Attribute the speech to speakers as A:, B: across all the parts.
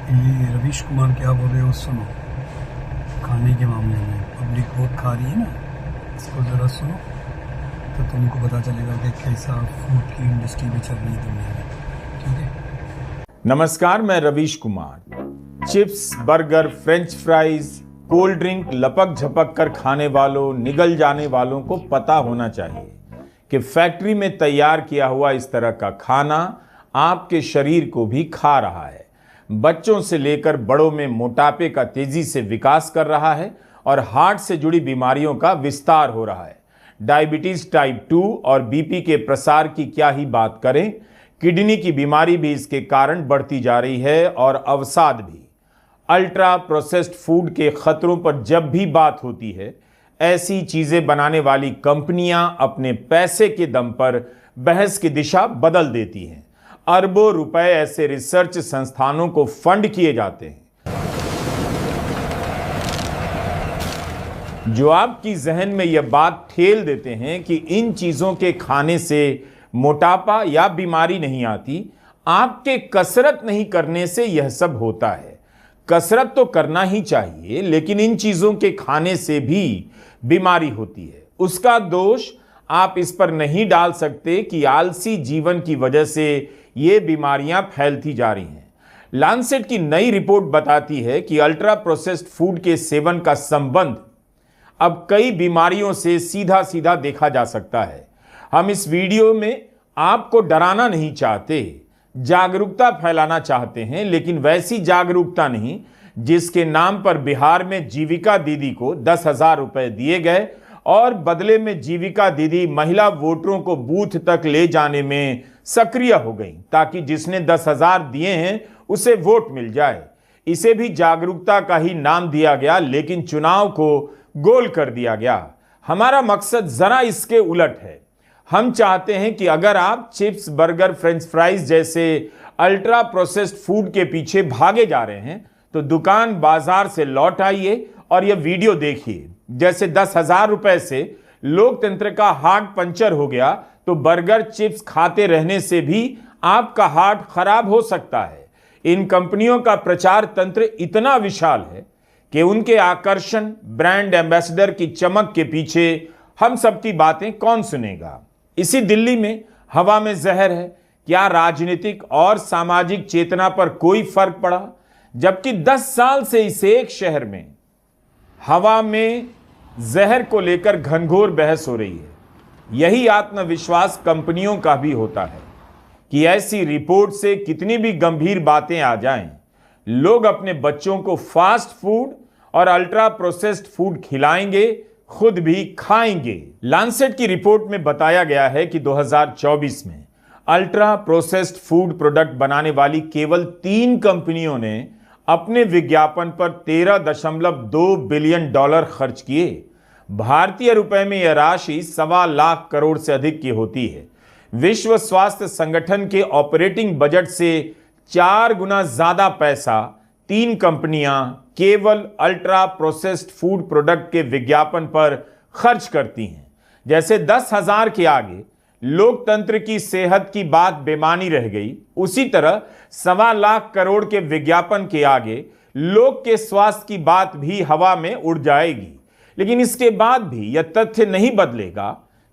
A: ये रवीश कुमार क्या बोल रहे हो सुनो। खाने के मामले में पब्लिक बहुत खा रही है ना, इसको ज़रा सुनो तो तुमको पता चलेगा कि कैसा फूड की इंडस्ट्री भी चल रही है दुनिया में। ठीक है।
B: नमस्कार, मैं Ravish Kumar. Chips, burger, French fries, cold drink लपक झपक कर खाने वालों, निगल जाने वालों को पता होना चाहिए कि फैक्ट्री में तैयार किया हुआ इस तरह का खाना आपके शरीर को भी खा रहा है। बच्चों से लेकर बड़ों में मोटापे का तेजी से विकास कर रहा है और हार्ट से जुड़ी बीमारियों का विस्तार हो रहा है। डायबिटीज टाइप 2 और बीपी के प्रसार की क्या ही बात करें, किडनी की बीमारी भी इसके कारण बढ़ती जा रही है और अवसाद भी। अल्ट्रा प्रोसेस्ड फूड के खतरों पर जब भी बात होती है, ऐसी चीजें बनाने वाली कंपनियां अपने पैसे के दम पर बहस की दिशा बदल देती हैं। अरबों रुपए ऐसे रिसर्च संस्थानों को फंड किए जाते हैं जो आपकी जहन में यह बात ठेल देते हैं कि इन चीजों के खाने से मोटापा या बीमारी नहीं आती, आपके कसरत नहीं करने से यह सब होता है। कसरत तो करना ही चाहिए, लेकिन इन चीजों के खाने से भी बीमारी होती है। उसका दोष आप इस पर नहीं डाल सकते कि आलसी जीवन की वजह से ये बीमारियां फैलती जा रही हैं। लांसेट की नई रिपोर्ट बताती है कि अल्ट्रा प्रोसेस्ड फूड के सेवन का संबंध अब कई बीमारियों से सीधा सीधा देखा जा सकता है। हम इस वीडियो में आपको डराना नहीं चाहते, जागरूकता फैलाना चाहते हैं, लेकिन वैसी जागरूकता नहीं जिसके नाम पर बिहार में जीविका दीदी को 10,000 रुपए दिए गए और बदले में जीविका दीदी महिला वोटरों को बूथ तक ले जाने में सक्रिय हो गई ताकि जिसने 10,000 दिए हैं उसे वोट मिल जाए। इसे भी जागरूकता का ही नाम दिया गया, लेकिन चुनाव को गोल कर दिया गया। हमारा मकसद जरा इसके उलट है। हम चाहते हैं कि अगर आप चिप्स, बर्गर, फ्रेंच फ्राइज जैसे अल्ट्रा प्रोसेस्ड फूड के पीछे भागे जा रहे हैं तो दुकान बाजार से लौट आइए और यह वीडियो देखिए। जैसे 10,000 रुपए से लोकतंत्र का हार्ट पंचर हो गया, तो बर्गर चिप्स खाते रहने से भी आपका हार्ट खराब हो सकता है। इन कंपनियों का प्रचार तंत्र इतना विशाल है कि उनके आकर्षण, ब्रांड एम्बेसडर की चमक के पीछे हम सबकी बातें कौन सुनेगा। इसी दिल्ली में हवा में जहर है, क्या राजनीतिक और सामाजिक चेतना पर कोई फर्क पड़ा? जबकि 10 साल से इस एक शहर में हवा में जहर को लेकर घनघोर बहस हो रही है। यही आत्मविश्वास कंपनियों का भी होता है कि ऐसी रिपोर्ट से कितनी भी गंभीर बातें आ जाएं, लोग अपने बच्चों को फास्ट फूड और अल्ट्रा प्रोसेस्ड फूड खिलाएंगे, खुद भी खाएंगे। लांसेट की रिपोर्ट में बताया गया है कि 2024 में अल्ट्रा प्रोसेस्ड फूड प्रोडक्ट बनाने वाली केवल 3 कंपनियों ने अपने विज्ञापन पर $13.2 बिलियन खर्च किए। भारतीय रुपए में यह राशि 1.25 लाख करोड़ से अधिक की होती है। विश्व स्वास्थ्य संगठन के ऑपरेटिंग बजट से 4 गुना ज्यादा पैसा 3 कंपनियां केवल अल्ट्रा प्रोसेस्ड फूड प्रोडक्ट के विज्ञापन पर खर्च करती हैं। जैसे 10,000 के आगे लोकतंत्र की सेहत की बात बेमानी रह गई, उसी तरह 1.25 लाख करोड़ के विज्ञापन के आगे लोग के स्वास्थ्य की बात भी हवा में उड़ जाएगी। लेकिन इसके बाद भी यह तथ्य नहीं बदलेगा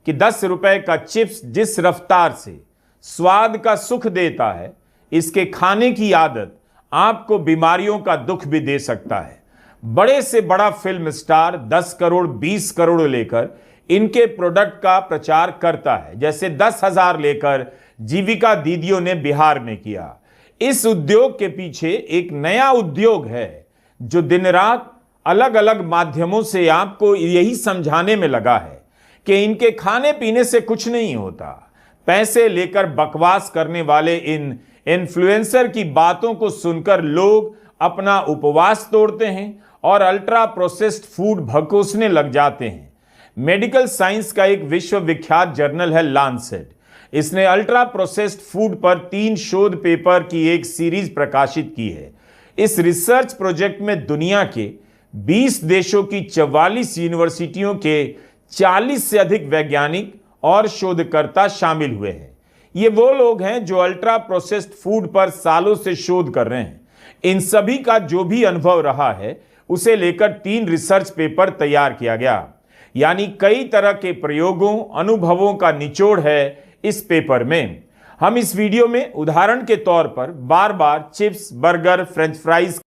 B: कि 10 रुपए का चिप्स जिस रफ्तार से स्वाद का सुख देता है, इसके खाने की आदत आपको बीमारियों का दुख भी दे सकता है। बड़े से बड़ा फिल्म स्टार 10 करोड़ 20 करोड़ लेकर इनके प्रोडक्ट का प्रचार करता है, जैसे 10,000 लेकर जीविका दीदियों ने बिहार में किया। इस उद्योग के पीछे एक नया उद्योग है जो दिन रात अलग अलग माध्यमों से आपको यही समझाने में लगा है कि इनके खाने पीने से कुछ नहीं होता। पैसे लेकर बकवास करने वाले इन इन्फ्लुएंसर की बातों को सुनकर लोग अपना उपवास तोड़ते हैं और अल्ट्रा प्रोसेस्ड फूड भकोसने लग जाते हैं। मेडिकल साइंस का एक विश्वविख्यात जर्नल है लांसेट। इसने अल्ट्रा प्रोसेस्ड फूड पर 3 शोध पेपर की एक सीरीज प्रकाशित की है। इस रिसर्च प्रोजेक्ट में दुनिया के 20 देशों की 44 यूनिवर्सिटियों के 40 से अधिक वैज्ञानिक और शोधकर्ता शामिल हुए हैं। ये वो लोग हैं जो अल्ट्रा प्रोसेस्ड फूड पर सालों से शोध कर रहे हैं। इन सभी का जो भी अनुभव रहा है उसे लेकर 3 रिसर्च पेपर तैयार किया गया। यानी कई तरह के प्रयोगों, अनुभवों का निचोड़ है इस पेपर में। हम इस वीडियो में उदाहरण के तौर पर बार बार चिप्स, बर्गर, फ्रेंच फ्राइज